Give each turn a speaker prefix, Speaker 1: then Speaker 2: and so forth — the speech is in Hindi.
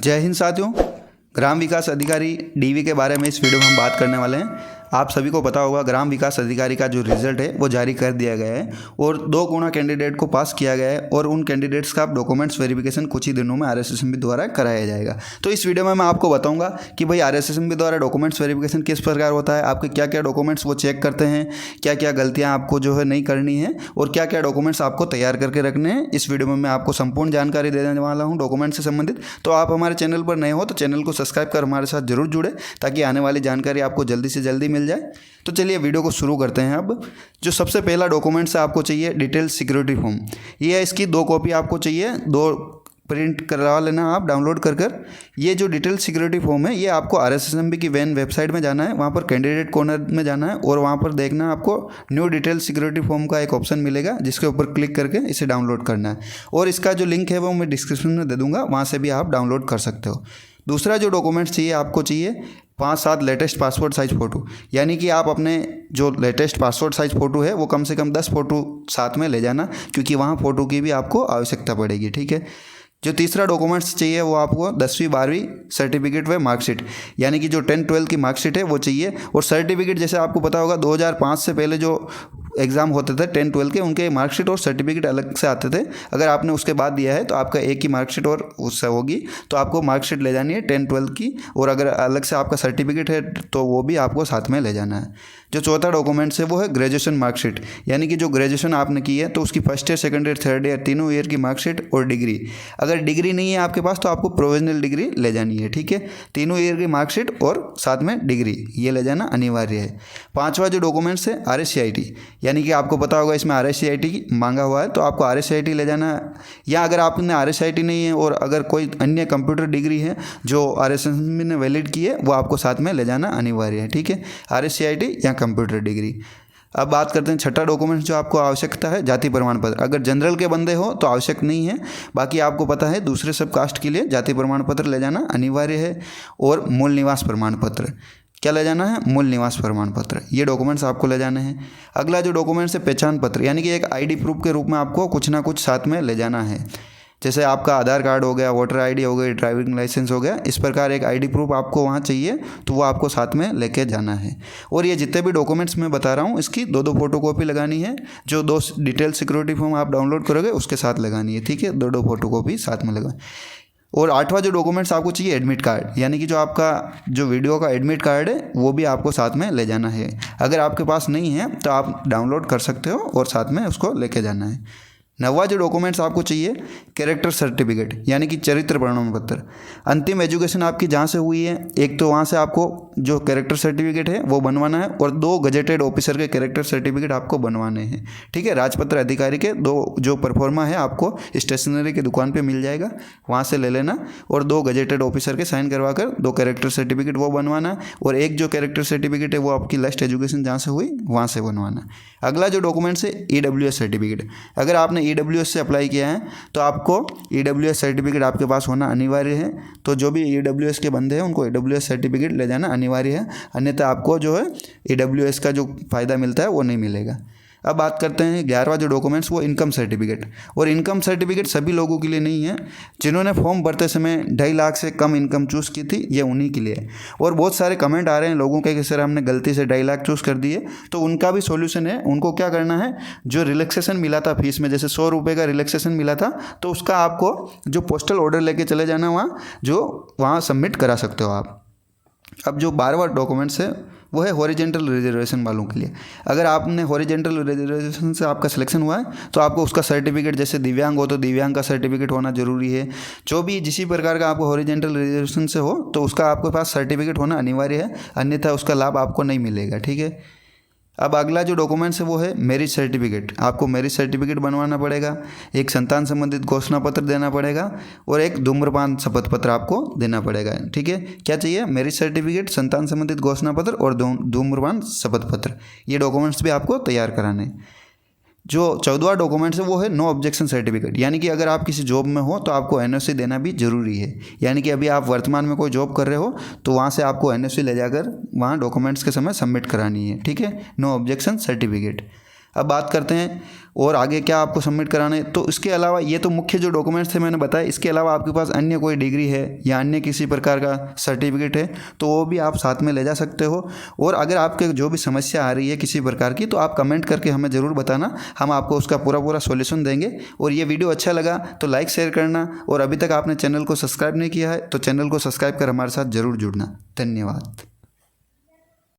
Speaker 1: जय हिंद साथियों। ग्राम विकास अधिकारी डीवी के बारे में इस वीडियो में हम बात करने वाले हैं। आप सभी को पता होगा ग्राम विकास अधिकारी का जो रिजल्ट है वो जारी कर दिया गया है और 2 गुना कैंडिडेट को पास किया गया है और उन कैंडिडेट्स का डॉक्यूमेंट्स वेरिफिकेशन कुछ ही दिनों में आरएसएसएमबी द्वारा कराया जाएगा। तो इस वीडियो में मैं आपको बताऊंगा कि भाई आरएसएसएमबी द्वारा डॉक्यूमेंट्स वेरिफिकेशन किस प्रकार होता है, आपके क्या क्या डॉक्यूमेंट्स वो चेक करते हैं, क्या क्या गलतियाँ आपको जो है नहीं करनी है और क्या क्या डॉक्यूमेंट्स आपको तैयार करके रखने हैं। इस वीडियो में मैं आपको संपूर्ण जानकारी देने वाला हूँ डॉक्यूमेंट से संबंधित। तो आप हमारे चैनल पर नए हो तो चैनल को सब्सक्राइब कर हमारे साथ जरूर जुड़े ताकि आने वाली जानकारी आपको जल्दी से जल्दी मिल जाए। तो चलिए वीडियो को शुरू करते हैं। अब जो सबसे पहला डॉक्यूमेंट्स आपको चाहिए डिटेल सिक्योरिटी फॉर्म, ये है। इसकी 2 कॉपी आपको चाहिए, 2 प्रिंट करवा लेना आप डाउनलोड कर। ये जो डिटेल सिक्योरिटी फॉर्म है ये आपको आरएसएसएमबी की वैन वेबसाइट में जाना है, वहाँ पर कैंडिडेट कॉर्नर में जाना है और वहाँ पर देखना है आपको न्यू डिटेल सिक्योरिटी फॉर्म का एक ऑप्शन मिलेगा जिसके ऊपर क्लिक करके इसे डाउनलोड करना है और इसका जो लिंक है वो मैं डिस्क्रिप्शन में दे दूँगा, वहाँ से भी आप डाउनलोड कर सकते हो। दूसरा जो डॉक्यूमेंट्स चाहिए आपको चाहिए 5-7 लेटेस्ट पासपोर्ट साइज फ़ोटो, यानी कि आप अपने जो लेटेस्ट पासपोर्ट साइज फ़ोटो है वो कम से कम 10 फ़ोटो साथ में ले जाना, क्योंकि वहाँ फ़ोटो की भी आपको आवश्यकता पड़ेगी। ठीक है। जो तीसरा डॉक्यूमेंट्स चाहिए वो आपको 10वीं 12वीं सर्टिफिकेट व मार्कशीट, यानी कि जो 10-12 की मार्कशीट है वो चाहिए। और सर्टिफिकेट जैसे आपको पता होगा 2005 से पहले जो एग्ज़ाम होते थे 10-12 के, उनके मार्कशीट और सर्टिफिकेट अलग से आते थे। अगर आपने उसके बाद दिया है तो आपका एक ही मार्कशीट और उससे होगी, तो आपको मार्कशीट ले जानी है 10-12 की, और अगर अलग से आपका सर्टिफिकेट है तो वो भी आपको साथ में ले जाना है। जो चौथा डॉक्यूमेंट्स है वो है ग्रेजुएशन मार्कशीट, यानी कि जो ग्रेजुएशन आपने की है तो उसकी first year, second year, third year तीनों ईयर की मार्कशीट और डिग्री। अगर डिग्री नहीं है आपके पास तो आपको प्रोविजनल डिग्री ले जानी है। ठीक है। तीनों ईयर की मार्कशीट और साथ में डिग्री ये ले जाना अनिवार्य है। 5वां जो डॉक्यूमेंट्स है RSCIT, यानी कि आपको पता होगा इसमें RSCIT मांगा हुआ है तो आपको RSCIT ले जाना है। या अगर आपने RSCIT नहीं है और अगर कोई अन्य कंप्यूटर डिग्री है जो आरएसएसएमबी ने वैलिड की है वो आपको साथ में ले जाना अनिवार्य है। ठीक है। RSCIT या कंप्यूटर डिग्री। अब बात करते हैं छठा डॉक्यूमेंट्स जो आपको आवश्यकता है, जाति प्रमाण पत्र। अगर जनरल के बंदे हो तो आवश्यक नहीं है, बाकी आपको पता है दूसरे सब कास्ट के लिए जाति प्रमाण पत्र ले जाना अनिवार्य है। और मूल निवास प्रमाण पत्र, क्या ले जाना है? मूल निवास प्रमाण पत्र। ये डॉक्यूमेंट्स आपको ले जाने हैं। अगला जो डॉक्यूमेंट्स है पहचान पत्र, यानी कि एक ID प्रूफ के रूप में आपको कुछ ना कुछ साथ में ले जाना है। जैसे आपका आधार कार्ड हो गया, वोटर ID हो गई, ड्राइविंग लाइसेंस हो गया, इस प्रकार एक ID प्रूफ आपको वहाँ चाहिए तो वो आपको साथ में लेके जाना है। और ये जितने भी डॉक्यूमेंट्स मैं बता रहा हूँ इसकी 2-2 फोटोकॉपी लगानी है। जो 2 डिटेल सिक्योरिटी फॉर्म आप डाउनलोड करोगे उसके साथ लगानी है। ठीक है। 2-2 फोटोकॉपी साथ में लगा। और 8वां जो डॉक्यूमेंट्स आपको चाहिए एडमिट कार्ड, यानी कि जो आपका जो वीडियो का एडमिट कार्ड है वो भी आपको साथ में ले जाना है। अगर आपके पास नहीं है तो आप डाउनलोड कर सकते हो और साथ में उसको लेके जाना है। 9वां जो डॉक्यूमेंट्स आपको चाहिए कैरेक्टर सर्टिफिकेट, यानी कि चरित्र प्रमाण पत्र। अंतिम एजुकेशन आपकी जहाँ से हुई है एक तो वहाँ से आपको जो कैरेक्टर सर्टिफिकेट है वो बनवाना है और 2 गजेटेड ऑफिसर के कैरेक्टर सर्टिफिकेट आपको बनवाने हैं। ठीक है। राजपत्र अधिकारी के 2 जो परफॉर्मा है आपको स्टेशनरी की दुकान पे मिल जाएगा, वहाँ से ले लेना। और 2 गजेटेड ऑफिसर के साइन करवा कर 2 कैरेक्टर सर्टिफिकेट वो बनवाना। और एक जो कैरेक्टर सर्टिफिकेट है वो आपकी लास्ट एजुकेशन जहाँ से हुई वहाँ से बनवाना। अगला जो डॉक्यूमेंट्स है EWS सर्टिफिकेट। अगर आपने EWS से अप्लाई किया है तो आपको EWS सर्टिफिकेट आपके पास होना अनिवार्य है। तो जो भी EWS के बंदे हैं उनको EWS सर्टिफिकेट ले जाना अनिवार्य है, अन्यथा आपको जो है EWS का जो फ़ायदा मिलता है वो नहीं मिलेगा। अब बात करते हैं 11वां जो डॉक्यूमेंट्स वो इनकम सर्टिफिकेट। और इनकम सर्टिफिकेट सभी लोगों के लिए नहीं है। जिन्होंने फॉर्म भरते समय 2.5 लाख से कम इनकम चूज़ की थी ये उन्हीं के लिए है। और बहुत सारे कमेंट आ रहे हैं लोगों के कि सर हमने गलती से 2.5 लाख चूज़ कर दिए, तो उनका भी सॉल्यूशन है। उनको क्या करना है, जो रिलैक्सेशन मिला था फीस में, जैसे 100 रुपये का रिलैक्सेशन मिला था, तो उसका आपको जो पोस्टल ऑर्डर लेके चले जाना वहाँ सबमिट करा सकते हो आप। अब जो 12वां डॉक्यूमेंट्स है वो है हॉरिजेंटल रिजर्वेशन वालों के लिए। अगर आपने हॉरिजेंटल रिजर्वेशन से आपका सिलेक्शन हुआ है तो आपको उसका सर्टिफिकेट, जैसे दिव्यांग हो तो दिव्यांग का सर्टिफिकेट होना जरूरी है। जो भी जिस प्रकार का आपको हॉरिजेंटल रिजर्वेशन से हो तो उसका आपके पास सर्टिफिकेट होना अनिवार्य है, अन्यथा उसका लाभ आपको नहीं मिलेगा। ठीक है। अब अगला जो डॉक्यूमेंट्स है वो है मैरिज सर्टिफिकेट। आपको मैरिज सर्टिफिकेट बनवाना पड़ेगा, एक संतान संबंधित घोषणा पत्र देना पड़ेगा और एक धूम्रपान शपथ पत्र आपको देना पड़ेगा। ठीक है। क्या चाहिए? मैरिज सर्टिफिकेट, संतान संबंधित घोषणा पत्र और धूम्रपान शपथ पत्र। ये डॉक्यूमेंट्स भी आपको तैयार कराने हैं। जो 14वां डॉक्यूमेंट्स है वो है नो ऑब्जेक्शन सर्टिफिकेट, यानी कि अगर आप किसी जॉब में हो तो आपको NOC देना भी जरूरी है। यानी कि अभी आप वर्तमान में कोई जॉब कर रहे हो तो वहाँ से आपको NOC ले जाकर वहाँ डॉक्यूमेंट्स के समय सबमिट करानी है। ठीक है। No objection certificate. अब बात करते हैं और आगे क्या आपको सबमिट कराना है। तो इसके अलावा ये तो मुख्य जो डॉक्यूमेंट्स थे मैंने बताया, इसके अलावा आपके पास अन्य कोई डिग्री है या अन्य किसी प्रकार का सर्टिफिकेट है तो वो भी आप साथ में ले जा सकते हो। और अगर आपके जो भी समस्या आ रही है किसी प्रकार की तो आप कमेंट करके हमें ज़रूर बताना, हम आपको उसका पूरा सॉल्यूशन देंगे। और ये वीडियो अच्छा लगा तो लाइक शेयर करना, और अभी तक आपने चैनल को सब्सक्राइब नहीं किया है तो चैनल को सब्सक्राइब कर हमारे साथ ज़रूर जुड़ना। धन्यवाद।